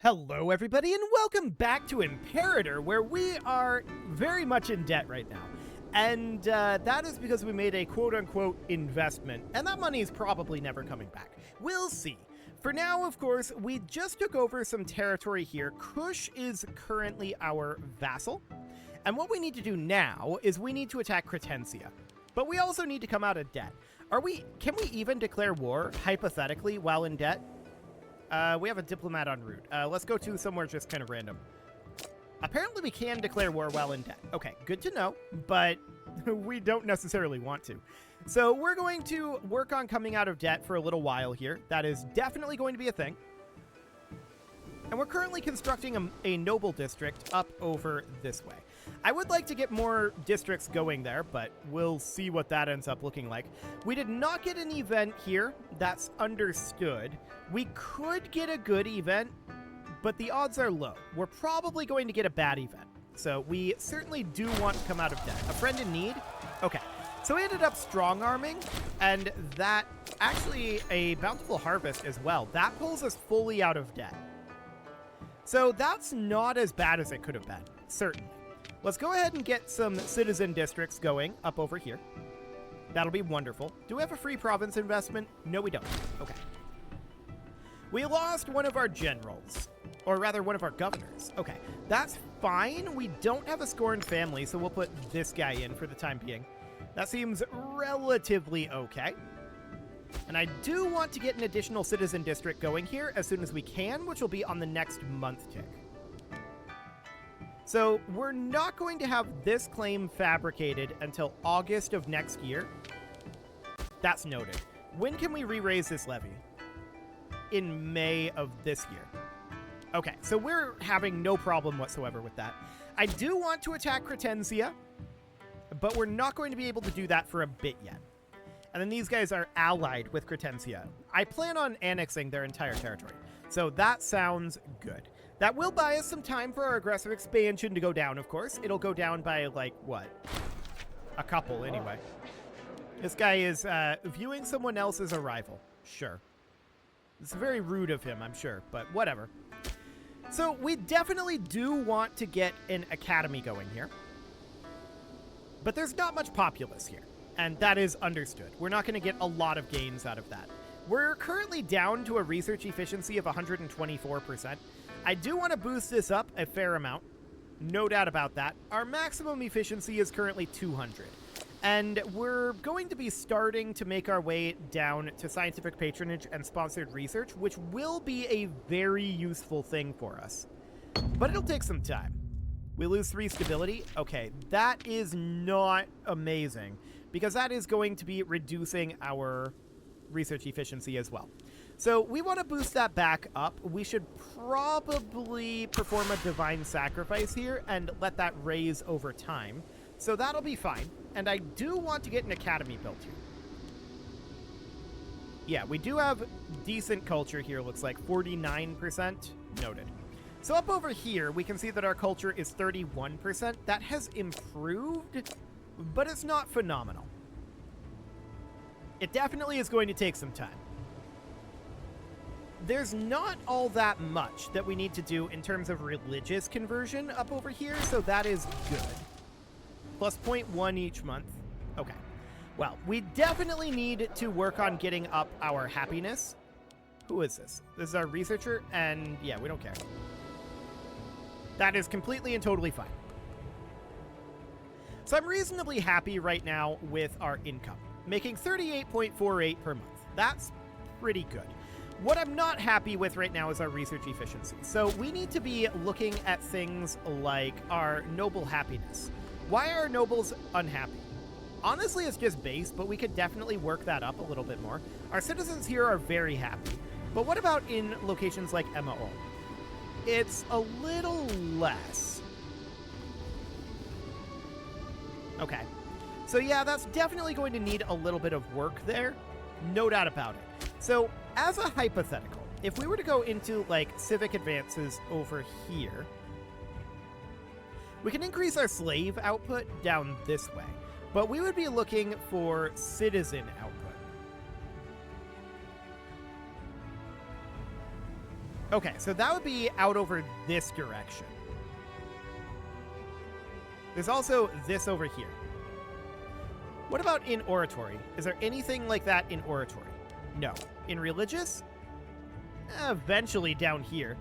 Hello everybody and welcome back to Imperator, where we are very much in debt right now. And that is because we made a quote-unquote investment, and that money is probably never coming back. We'll see. For now, of course, we just took over some territory here. Kush is currently our vassal. And what we need to do now is we need to attack Cretensia. But we also need to come out of debt. Can we even declare war, hypothetically, while in debt? We have a diplomat en route. Let's go to somewhere just kind of random. Apparently we can declare war while in debt. Okay, good to know, but we don't necessarily want to. So we're going to work on coming out of debt for a little while here. That is definitely going to be a thing. And we're currently constructing a noble district up over this way. I would like to get more districts going there, but we'll see what that ends up looking like. We did not get an event here. That's understood. We could get a good event, but the odds are low. We're probably going to get a bad event. So we certainly do want to come out of debt. A friend in need? Okay. So we ended up strong-arming, and that actually a bountiful harvest as well. That pulls us fully out of debt. So that's not as bad as it could have been, certainly. Let's go ahead and get some citizen districts going up over here. That'll be wonderful. Do we have a free province investment? No, we don't. Okay. We lost one of our generals, or rather one of our governors. Okay, that's fine. We don't have a scorned family, so we'll put this guy in for the time being. That seems relatively okay. And I do want to get an additional citizen district going here as soon as we can, which will be on the next month tick. So we're not going to have this claim fabricated until August of next year. That's noted. When can we re-raise this levy? In May of this year. Okay, so we're having no problem whatsoever with that. I do want to attack Cretensia, but we're not going to be able to do that for a bit yet. And then these guys are allied with Cretensia. I plan on annexing their entire territory. So that sounds good. That will buy us some time for our aggressive expansion to go down, of course. It'll go down by, like, what? A couple, anyway. This guy is viewing someone else as a rival. Sure. It's very rude of him, I'm sure, but whatever. So we definitely do want to get an academy going here. But there's not much populace here. And that is understood. We're not going to get a lot of gains out of that. We're currently down to a research efficiency of 124%. I do want to boost this up a fair amount. No doubt about that. Our maximum efficiency is currently 200. And we're going to be starting to make our way down to scientific patronage and sponsored research, which will be a very useful thing for us. But it'll take some time. We lose 3 stability. Okay, that is not amazing, because that is going to be reducing our research efficiency as well. So we want to boost that back up. We should probably perform a divine sacrifice here and let that raise over time. So that'll be fine. And I do want to get an academy built here. Yeah, we do have decent culture here, looks like 49%. Noted. So up over here, we can see that our culture is 31%. That has improved, but it's not phenomenal. It definitely is going to take some time. There's not all that much that we need to do in terms of religious conversion up over here, so that is good. Plus 0.1 each month. Okay. Well, we definitely need to work on getting up our happiness. Who is this? This is our researcher, and yeah, we don't care. That is completely and totally fine. So I'm reasonably happy right now with our income, making 38.48 per month. That's pretty good. What I'm not happy with right now is our research efficiency. So we need to be looking at things like our noble happiness. Why are nobles unhappy? Honestly, it's just base, but we could definitely work that up a little bit more. Our citizens here are very happy. But what about in locations like MO? It's a little less. Okay. So yeah, that's definitely going to need a little bit of work there. No doubt about it. So as a hypothetical, if we were to go into like civic advances over here, we can increase our slave output down this way, but we would be looking for citizen output. Okay, so that would be out over this direction. There's also this over here. What about in oratory? Is there anything like that in oratory? No. In religious? Eventually down here.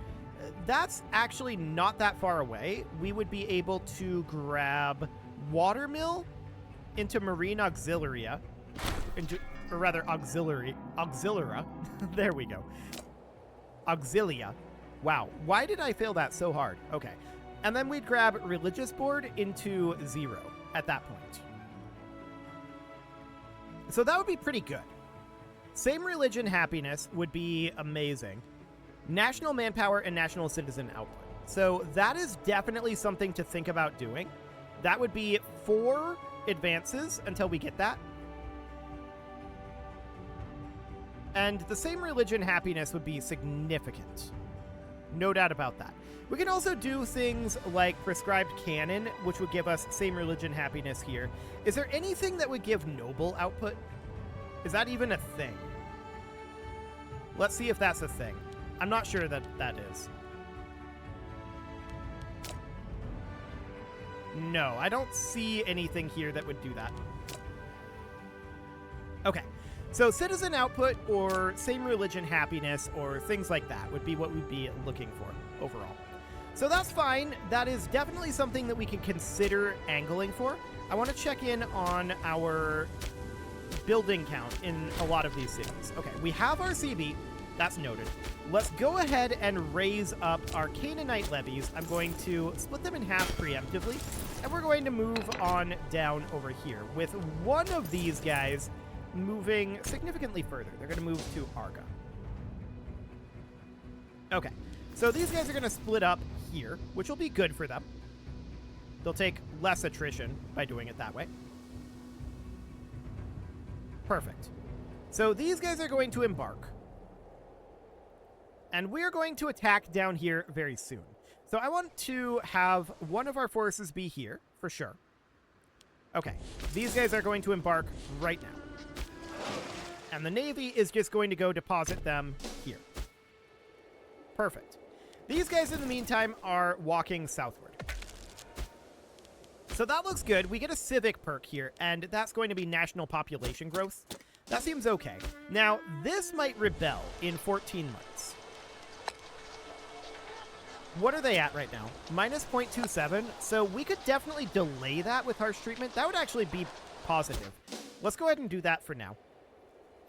That's actually not that far away. We would be able to grab watermill into marine auxilia, or rather auxilia. There we go. Auxilia. Wow. Why did I fail that so hard? Okay. And then we'd grab religious board into 0 at that point. So that would be pretty good. Same religion happiness would be amazing. National manpower and national citizen output. So that is definitely something to think about doing. That would be 4 advances until we get that. And the same religion happiness would be significant. No doubt about that. We can also do things like prescribed canon, which would give us same religion happiness here. Is there anything that would give noble output? Is that even a thing? Let's see if that's a thing. I'm not sure that that is. No, I don't see anything here that would do that. Okay, so citizen output or same religion happiness or things like that would be what we'd be looking for overall. So that's fine. That is definitely something that we can consider angling for. I want to check in on our building count in a lot of these cities. Okay, we have our CB. That's noted. Let's go ahead and raise up our Canaanite levies. I'm going to split them in half preemptively, and we're going to move on down over here with one of these guys moving significantly further. They're going to move to Arga. Okay, so these guys are going to split up here, which will be good for them. They'll take less attrition by doing it that way. Perfect. So these guys are going to embark. And we're going to attack down here very soon. So I want to have one of our forces be here, for sure. Okay, these guys are going to embark right now. And the Navy is just going to go deposit them here. Perfect. These guys, in the meantime, are walking southward. So that looks good. We get a civic perk here, and that's going to be national population growth. That seems okay. Now, this might rebel in 14 months. What are they at right now? Minus 0.27. So we could definitely delay that with harsh treatment. That would actually be positive. Let's go ahead and do that for now.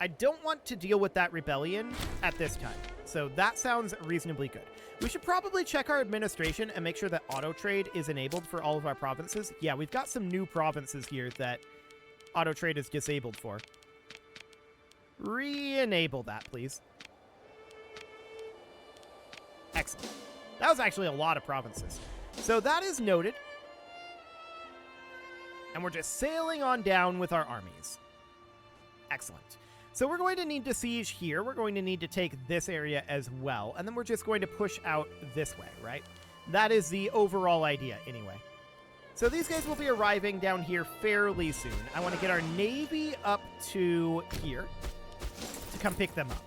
I don't want to deal with that rebellion at this time. So that sounds reasonably good. We should probably check our administration and make sure that auto trade is enabled for all of our provinces. Yeah, we've got some new provinces here that auto trade is disabled for. Re-enable that, please. Excellent. That was actually a lot of provinces. So that is noted. And we're just sailing on down with our armies. Excellent. So we're going to need to siege here. We're going to need to take this area as well. And then we're just going to push out this way, right? That is the overall idea anyway. So these guys will be arriving down here fairly soon. I want to get our Navy up to here to come pick them up.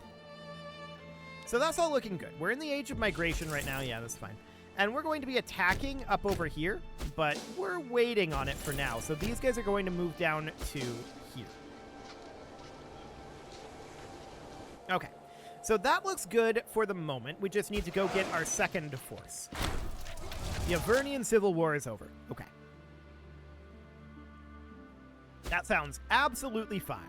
So that's all looking good. We're in the age of migration right now. Yeah, that's fine. And we're going to be attacking up over here, but we're waiting on it for now. So these guys are going to move down to here. Okay, so that looks good for the moment. We just need to go get our second force. The Avernian Civil War is over. Okay. That sounds absolutely fine.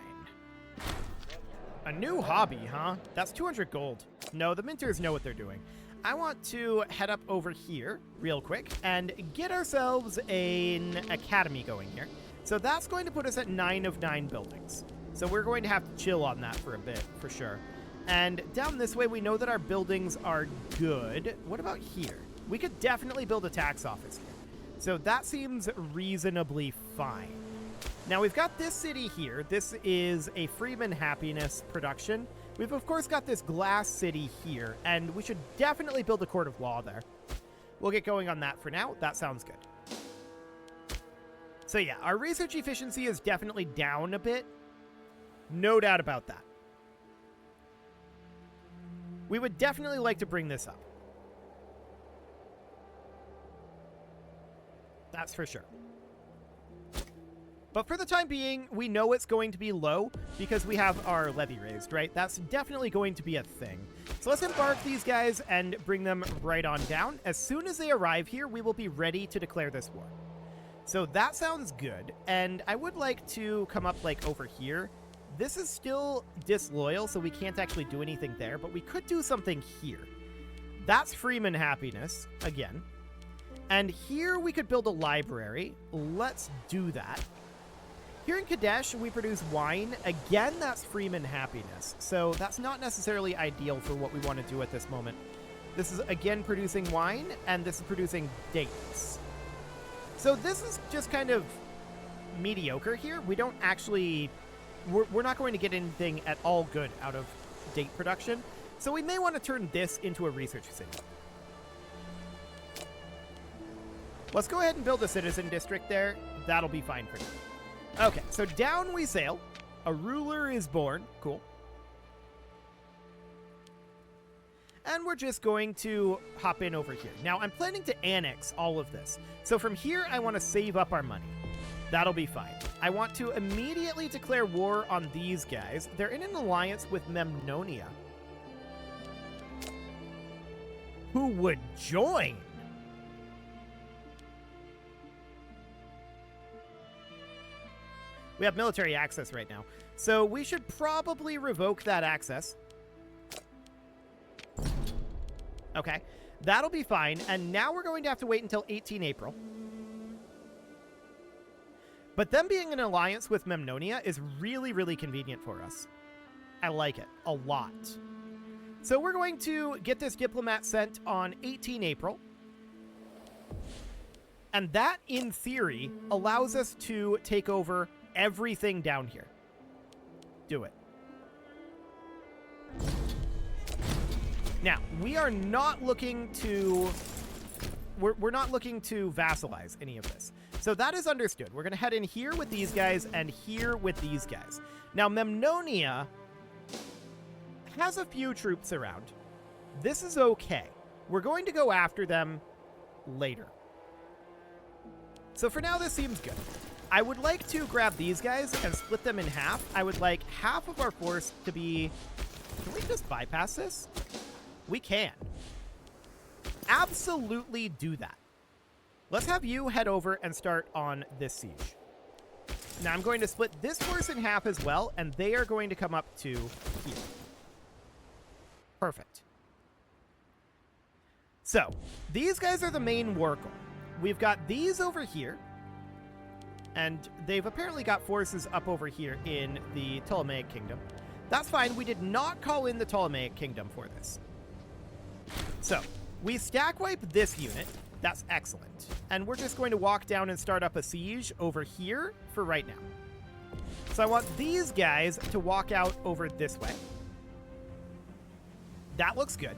A new hobby, huh? That's 200 gold. No, the minters know what they're doing. I want to head up over here real quick and get ourselves an academy going here. So that's going to put us at 9 of 9 buildings. So we're going to have to chill on that for a bit, for sure. And down this way, we know that our buildings are good. What about here? We could definitely build a tax office here. So that seems reasonably fine. Now, we've got this city here. This is a Freeman Happiness production. We've, of course, got this glass city here, and we should definitely build a court of law there. We'll get going on that for now. That sounds good. So, yeah, our research efficiency is definitely down a bit. No doubt about that. We would definitely like to bring this up. That's for sure. But for the time being, we know it's going to be low because we have our levy raised, right? That's definitely going to be a thing. So let's embark these guys and bring them right on down. As soon as they arrive here, we will be ready to declare this war. So that sounds good. And I would like to come up like over here. This is still disloyal, so we can't actually do anything there, but we could do something here. That's Freeman happiness, again. And here we could build a library. Let's do that. Here in Kadesh, we produce wine. Again, that's Freeman happiness. So that's not necessarily ideal for what we want to do at this moment. This is, again, producing wine, and this is producing dates. So this is just kind of mediocre here. We don't actually... We're not going to get anything at all good out of date production. So we may want to turn this into a research city. Let's go ahead and build a citizen district there. That'll be fine for now. Okay, so down we sail. A ruler is born. Cool. And we're just going to hop in over here. Now, I'm planning to annex all of this. So from here, I want to save up our money. That'll be fine. I want to immediately declare war on these guys. They're in an alliance with Memnonia. Who would join? We have military access right now. So we should probably revoke that access. Okay, that'll be fine. And now we're going to have to wait until 18 April. But them being in an alliance with Memnonia is really, really convenient for us. I like it a lot. So we're going to get this diplomat sent on 18 April. And that, in theory, allows us to take over everything down here. Do it. Now, we are not looking to... We're not looking to vassalize any of this. So that is understood. We're going to head in here with these guys and here with these guys. Now, Memnonia has a few troops around. This is okay. We're going to go after them later. So for now, this seems good. I would like to grab these guys and split them in half. I would like half of our force to be... Can we just bypass this? We can. Absolutely do that. Let's have you head over and start on this siege. Now I'm going to split this force in half as well, and they are going to come up to here. Perfect. So, these guys are the main war goal. We've got these over here, and they've apparently got forces up over here in the Ptolemaic Kingdom. That's fine. We did not call in the Ptolemaic Kingdom for this. So, we stack wipe this unit. That's excellent. And we're just going to walk down and start up a siege over here for right now. So I want these guys to walk out over this way. That looks good.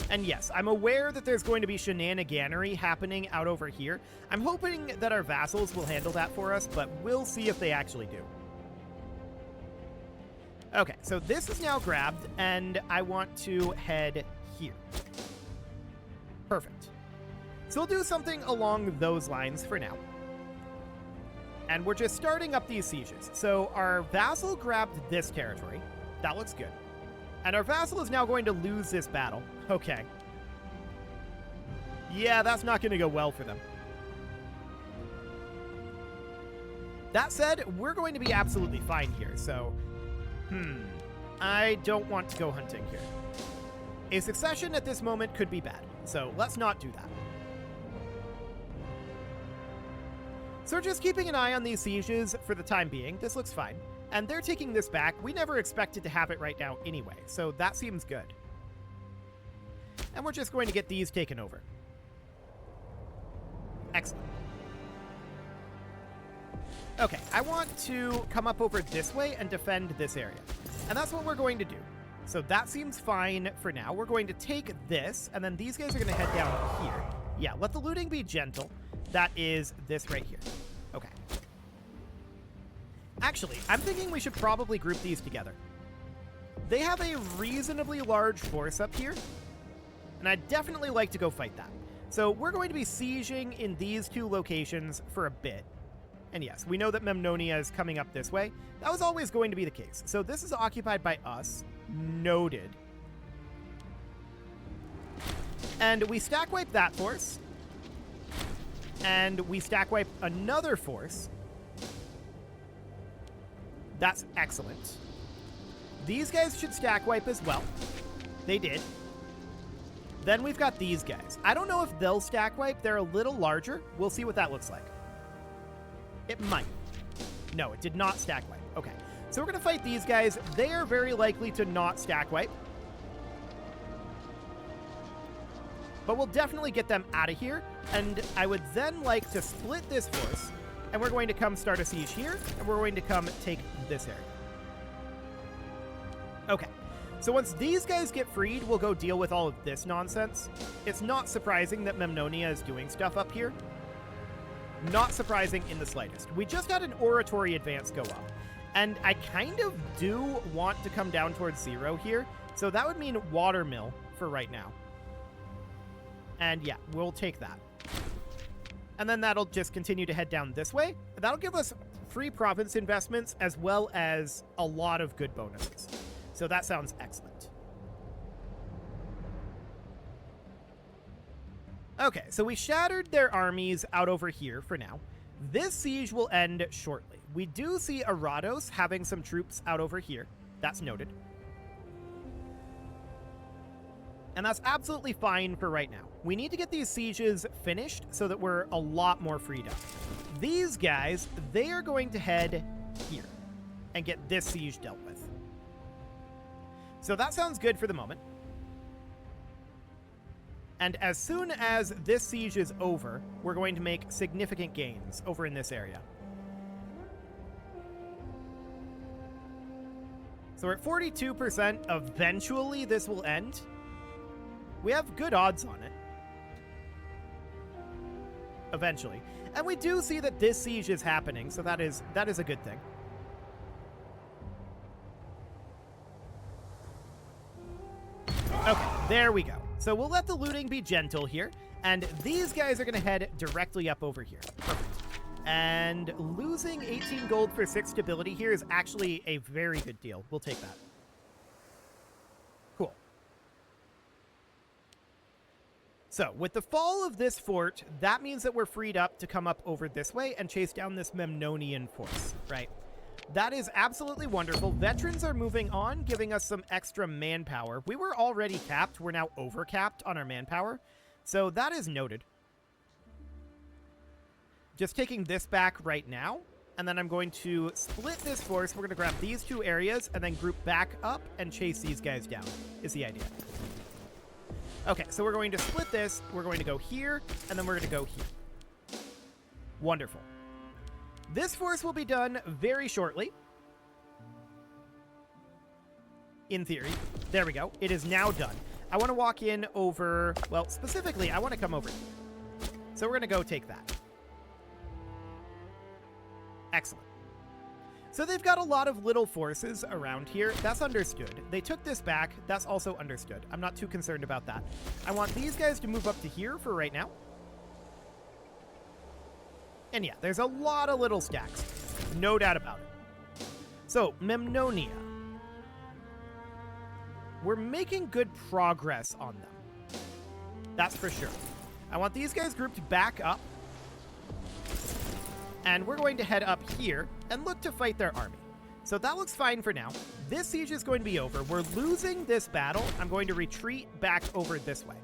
And yes, I'm aware that there's going to be shenaniganery happening out over here. I'm hoping that our vassals will handle that for us, but we'll see if they actually do. Okay, so this is now grabbed, and I want to head here. Perfect. So we'll do something along those lines for now. And we're just starting up these sieges. So our vassal grabbed this territory. That looks good. And our vassal is now going to lose this battle. Okay. Yeah, that's not going to go well for them. That said, we're going to be absolutely fine here, so... I don't want to go hunting here. A succession at this moment could be bad, so let's not do that. So we're just keeping an eye on these sieges for the time being. This looks fine. And they're taking this back. We never expected to have it right now anyway, so that seems good. And we're just going to get these taken over. Excellent. Okay, I want to come up over this way and defend this area. And that's what we're going to do. So that seems fine for now. We're going to take this, and then these guys are going to head down here. Yeah, let the looting be gentle. That is this right here. Okay. Actually, I'm thinking we should probably group these together. They have a reasonably large force up here, and I'd definitely like to go fight that. So we're going to be sieging in these two locations for a bit. And yes, we know that Memnonia is coming up this way. That was always going to be the case. So this is occupied by us. Noted. And we stack wipe that force. And we stack wipe another force. That's excellent. These guys should stack wipe as well. They did. Then we've got these guys. I don't know if they'll stack wipe. They're a little larger. We'll see what that looks like. It might. No, it did not stack wipe. Okay. So we're going to fight these guys. They are very likely to not stack wipe. But we'll definitely get them out of here. And I would then like to split this force. And we're going to come start a siege here. And we're going to come take this area. Okay. So once these guys get freed, we'll go deal with all of this nonsense. It's not surprising that Memnonia is doing stuff up here. Not surprising in the slightest. We just had an oratory advance go up. And I kind of do want to come down towards 0 here. So that would mean watermill for right now. And yeah, we'll take that. And then that'll just continue to head down this way. That'll give us free province investments as well as a lot of good bonuses. So that sounds excellent. Okay, so we shattered their armies out over here for now. This siege will end shortly. We do see Arados having some troops out over here. That's noted. And that's absolutely fine for right now. We need to get these sieges finished so that we're a lot more freed up. These guys, they are going to head here and get this siege dealt with. So that sounds good for the moment. And as soon as this siege is over, we're going to make significant gains over in this area. So we're at 42%. Eventually, this will end. We have good odds on it. Eventually. And we do see that this siege is happening, so that is a good thing. Okay, there we go. So we'll let the looting be gentle here, and these guys are going to head directly up over here. Perfect. And losing 18 gold for 6 stability here is actually a very good deal. We'll take that. Cool. So with the fall of this fort, that means that we're freed up to come up over this way and chase down this Memnonian force, right? That is absolutely wonderful. Veterans are moving on, giving us some extra manpower. We were already capped. We're now over-capped on our manpower. So that is noted. Just taking this back right now. And then I'm going to split this force. We're going to grab these two areas and then group back up and chase these guys down, is the idea. Okay, so we're going to split this. We're going to go here, and then we're going to go here. Wonderful. This force will be done very shortly. In theory. There we go. It is now done. I want to walk in over... Well, specifically, I want to come over here. So we're going to go take that. Excellent. So they've got a lot of little forces around here. That's understood. They took this back. That's also understood. I'm not too concerned about that. I want these guys to move up to here for right now. And yeah, there's a lot of little stacks. No doubt about it. So, Memnonia. We're making good progress on them. That's for sure. I want these guys grouped back up. And we're going to head up here and look to fight their army. So that looks fine for now. This siege is going to be over. We're losing this battle. I'm going to retreat back over this way.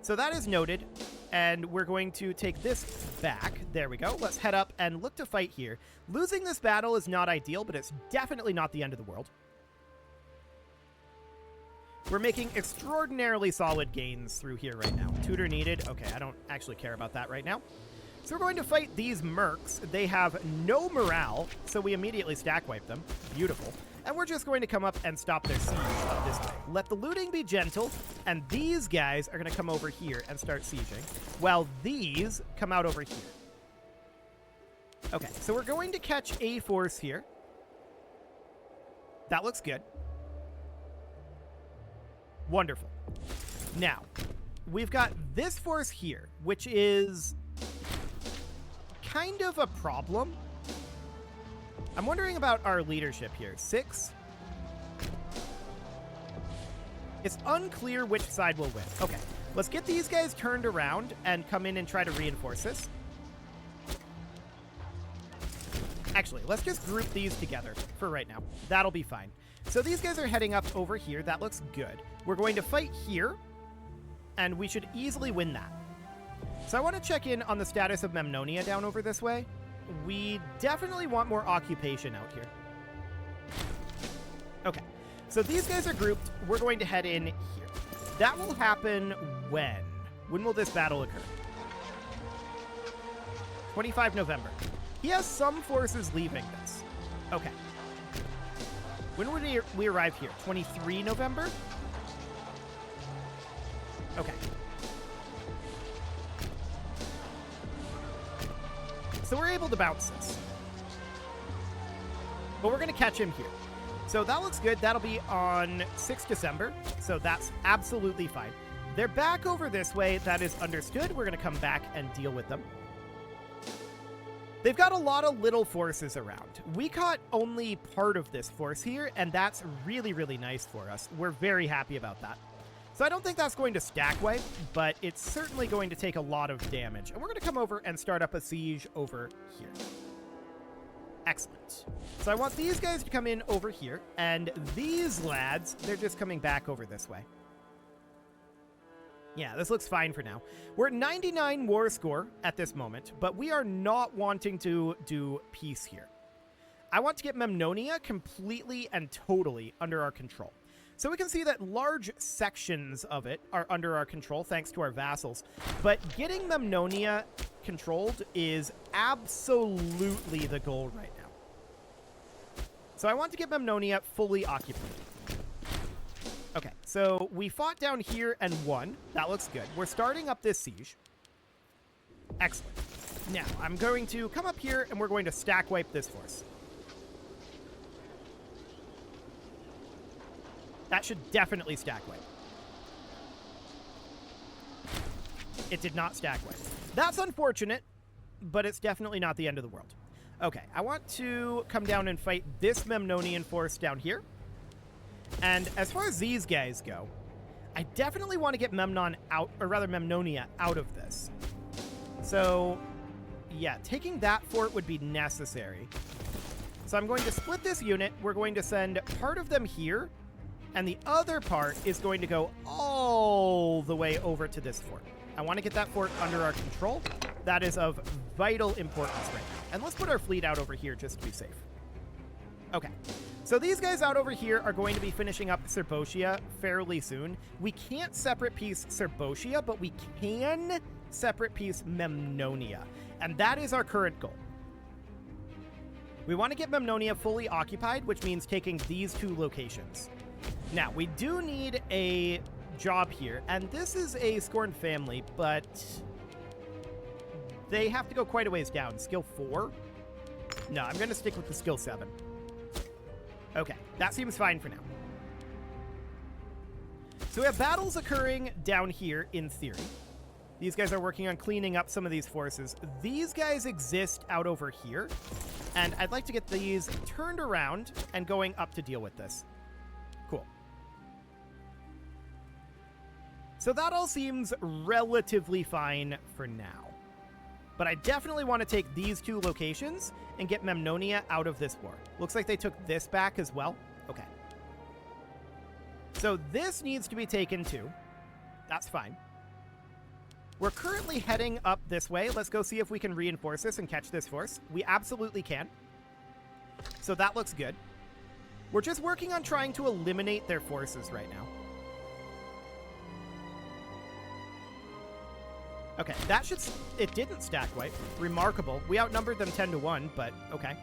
So that is noted. And we're going to take this back. There we go. Let's head up and look to fight here. Losing this battle is not ideal, but it's definitely not the end of the world. We're making extraordinarily solid gains through here right now. Tutor needed. Okay, I don't actually care about that right now. So we're going to fight these mercs. They have no morale, so we immediately stack wipe them. Beautiful. And we're just going to come up and stop their siege up this way. Let the looting be gentle, and these guys are going to come over here and start sieging, while these come out over here. Okay, so we're going to catch a force here. That looks good. Wonderful. Now, we've got this force here, which is kind of a problem. I'm wondering about our leadership here. 6. It's unclear which side will win. Okay, let's get these guys turned around and come in and try to reinforce this. Actually, let's just group these together for right now. That'll be fine. So these guys are heading up over here. That looks good. We're going to fight here, and we should easily win that. So I want to check in on the status of Memnonia down over this way. We definitely want more occupation out here. Okay, so these guys are grouped. We're going to head in here. That will happen when? When will this battle occur? 25 November. He has some forces leaving this. Okay. When would we arrive here? 23 November? Okay. So we're able to bounce this. But we're going to catch him here. So that looks good. That'll be on 6 December. So that's absolutely fine. They're back over this way. That is understood. We're going to come back and deal with them. They've got a lot of little forces around. We caught only part of this force here, and that's really, really nice for us. We're very happy about that. So I don't think that's going to stack wipe, but it's certainly going to take a lot of damage. And we're going to come over and start up a siege over here. Excellent. So I want these guys to come in over here, and these lads, they're just coming back over this way. Yeah, this looks fine for now. We're at 99 war score at this moment, but we are not wanting to do peace here. I want to get Memnonia completely and totally under our control. So we can see that large sections of it are under our control thanks to our vassals, but getting Memnonia controlled is absolutely the goal right now. So I want to get Memnonia fully occupied. Okay, so we fought down here and won. That looks good. We're starting up this siege. Excellent. Now, I'm going to come up here and we're going to stack wipe this force. That should definitely stack wipe. It did not stack wipe. That's unfortunate, but it's definitely not the end of the world. Okay, I want to come down and fight this Memnonian force down here. And as far as these guys go, I definitely want to get Memnon out, or rather Memnonia out of this. So, yeah, taking that fort would be necessary. So I'm going to split this unit. We're going to send part of them here, and the other part is going to go all the way over to this fort. I want to get that fort under our control. That is of vital importance right now. And let's put our fleet out over here just to be safe. Okay. So these guys out over here are going to be finishing up Serbotia fairly soon. We can't separate piece Serbotia, but we can separate piece Memnonia. And that is our current goal. We want to get Memnonia fully occupied, which means taking these 2 locations. Now, we do need a job here, and this is a Scorned family, but they have to go quite a ways down. Skill 4? No, I'm going to stick with the skill 7. Okay, that seems fine for now. So we have battles occurring down here, in theory. These guys are working on cleaning up some of these forces. These guys exist out over here, and I'd like to get these turned around and going up to deal with this. Cool. So that all seems relatively fine for now. But I definitely want to take these 2 locations and get Memnonia out of this war. Looks like they took this back as well. Okay. So this needs to be taken too. That's fine. We're currently heading up this way. Let's go see if we can reinforce this and catch this force. We absolutely can. So that looks good. We're just working on trying to eliminate their forces right now. Okay, that should... It didn't stack wipe. Remarkable. We outnumbered them 10-1, but okay.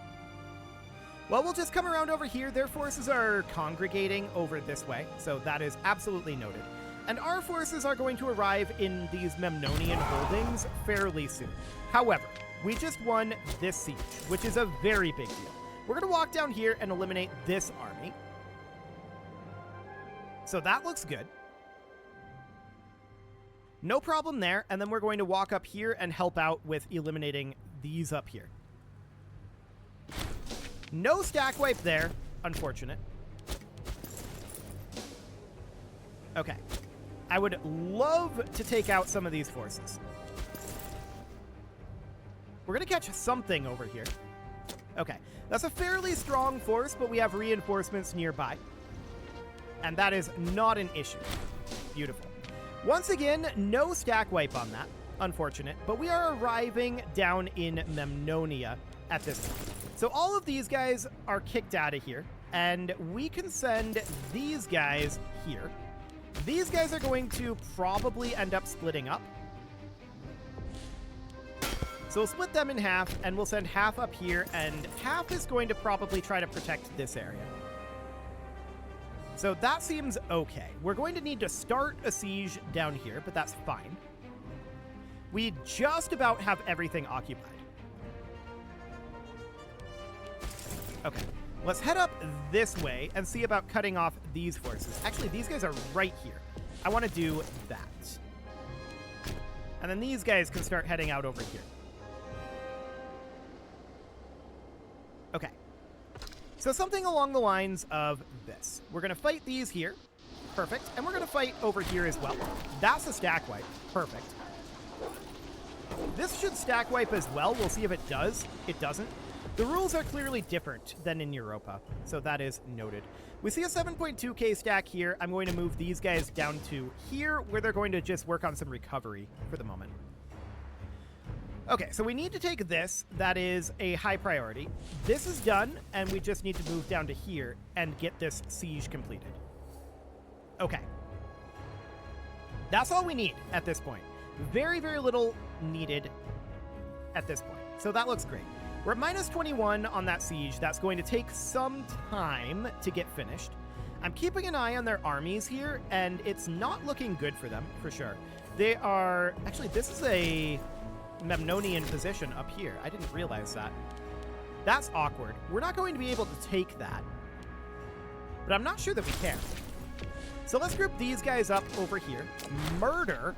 Well, we'll just come around over here. Their forces are congregating over this way, so that is absolutely noted. And our forces are going to arrive in these Memnonian holdings fairly soon. However, we just won this siege, which is a very big deal. We're going to walk down here and eliminate this army. So that looks good. No problem there, and then we're going to walk up here and help out with eliminating these up here. No stack wipe there. Unfortunate. Okay. I would love to take out some of these forces. We're going to catch something over here. Okay. That's a fairly strong force, but we have reinforcements nearby. And that is not an issue. Beautiful. Once again, no stack wipe on that. Unfortunate. But we are arriving down in Memnonia at this point. So all of these guys are kicked out of here. And we can send these guys here. These guys are going to probably end up splitting up. So we'll split them in half, and we'll send half up here, and half is going to probably try to protect this area. So that seems okay. We're going to need to start a siege down here, but that's fine. We just about have everything occupied. Okay, let's head up this way and see about cutting off these forces. Actually, these guys are right here. I want to do that. And then these guys can start heading out over here. Okay. So something along the lines of this. We're going to fight these here. Perfect. And we're going to fight over here as well. That's a stack wipe. Perfect. This should stack wipe as well. We'll see if it does. It doesn't. The rules are clearly different than in Europa, so that is noted. We see a 7.2k stack here. I'm going to move these guys down to here, where they're going to just work on some recovery for the moment. Okay, so we need to take this. That is a high priority. This is done, and we just need to move down to here and get this siege completed. Okay. That's all we need at this point. Very, very little needed at this point. So that looks great. We're at minus 21 on that siege. That's going to take some time to get finished. I'm keeping an eye on their armies here, and it's not looking good for them, for sure. They are... Actually, this is a Memnonian position up here. I didn't realize that. That's awkward. We're not going to be able to take that. But I'm not sure that we can. So let's group these guys up over here. Murder.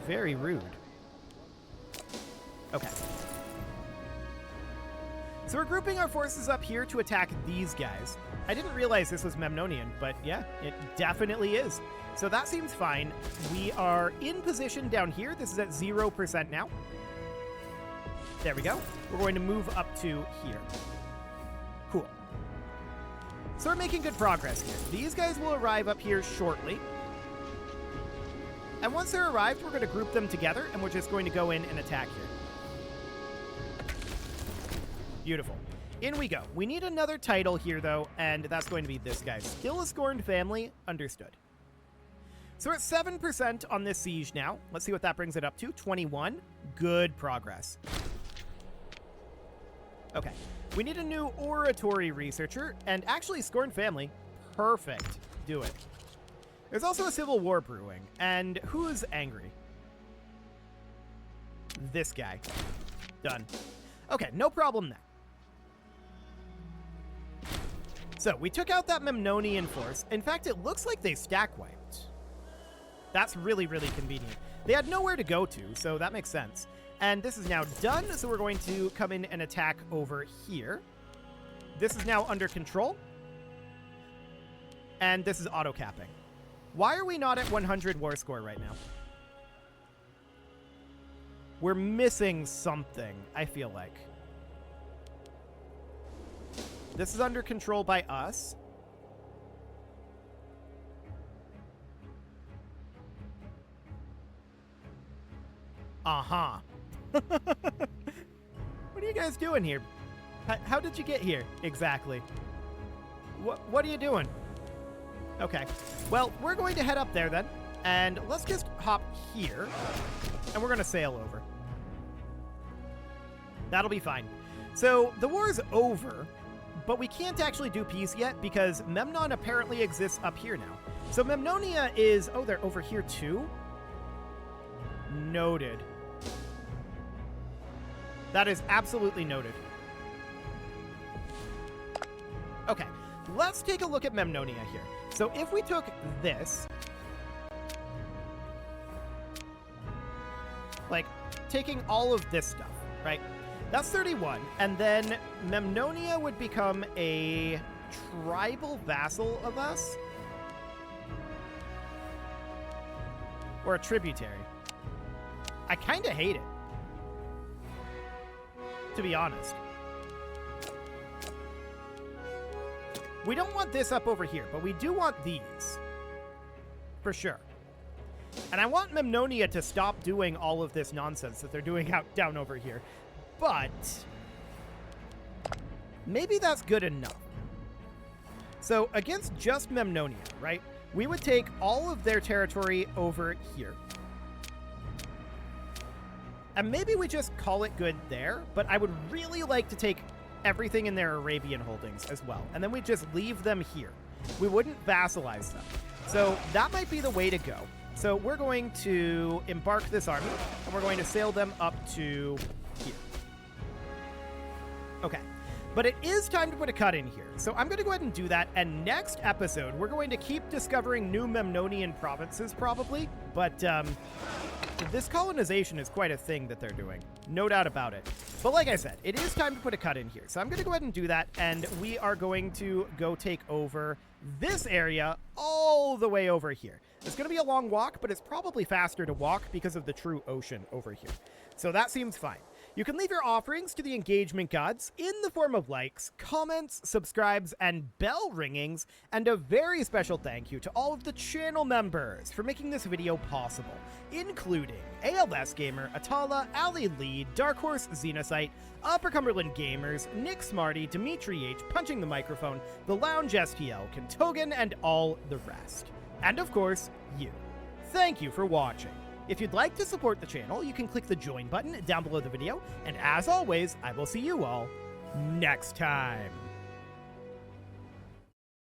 Very rude. Okay. So we're grouping our forces up here to attack these guys. I didn't realize this was Memnonian, but yeah, it definitely is. So that seems fine. We are in position down here. This is at 0% now. There we go. We're going to move up to here. Cool. So we're making good progress here. These guys will arrive up here shortly. And once they're arrived, we're going to group them together, and we're just going to go in and attack here. Beautiful. In we go. We need another title here, though, and that's going to be this guy. Still a scorned family. Understood. So we're at 7% on this siege now. Let's see what that brings it up to. 21. Good progress. Okay. We need a new oratory researcher, and actually scorned family. Perfect. Do it. There's also a civil war brewing, and who's angry? This guy. Done. Okay, no problem there. So, we took out that Memnonian force. In fact, it looks like they stack wiped. That's really, really convenient. They had nowhere to go to, so that makes sense. And this is now done, so we're going to come in and attack over here. This is now under control. And this is auto-capping. Why are we not at 100 war score right now? We're missing something, I feel like. This is under control by us. Uh-huh. What are you guys doing here? How did you get here, exactly? What are you doing? Okay. Well, we're going to head up there then. And let's just hop here. And we're going to sail over. That'll be fine. So, the war is over. But we can't actually do peace yet because Memnon apparently exists up here now. So Memnonia is... Oh, they're over here too? Noted. That is absolutely noted. Okay, let's take a look at Memnonia here. So if we took this... like taking all of this stuff, right? That's 31, and then Memnonia would become a tribal vassal of us? Or a tributary. I kind of hate it, to be honest. We don't want this up over here, but we do want these. For sure. And I want Memnonia to stop doing all of this nonsense that they're doing down over here. But maybe that's good enough. So against just Memnonia, right? We would take all of their territory over here. And maybe we just call it good there, but I would really like to take everything in their Arabian holdings as well. And then we just leave them here. We wouldn't vassalize them. So that might be the way to go. So we're going to embark this army, and we're going to sail them up to here. Okay. But it is time to put a cut in here. So I'm going to go ahead and do that. And next episode, we're going to keep discovering new Memnonian provinces, probably. But this colonization is quite a thing that they're doing. No doubt about it. But like I said, it is time to put a cut in here. So I'm going to go ahead and do that. And we are going to go take over this area all the way over here. It's going to be a long walk, but it's probably faster to walk because of the true ocean over here. So that seems fine. You can leave your offerings to the engagement gods in the form of likes, comments, subscribes, and bell ringings, and a very special thank you to all of the channel members for making this video possible, including ALS Gamer, Atala, Ali Lee, Dark Horse Xenocyte, Upper Cumberland Gamers, Nick Smarty, Dimitri H, Punching the Microphone, The Lounge STL, Kentogan, and all the rest. And of course, you. Thank you for watching. If you'd like to support the channel, you can click the join button down below the video, and as always, I will see you all next time.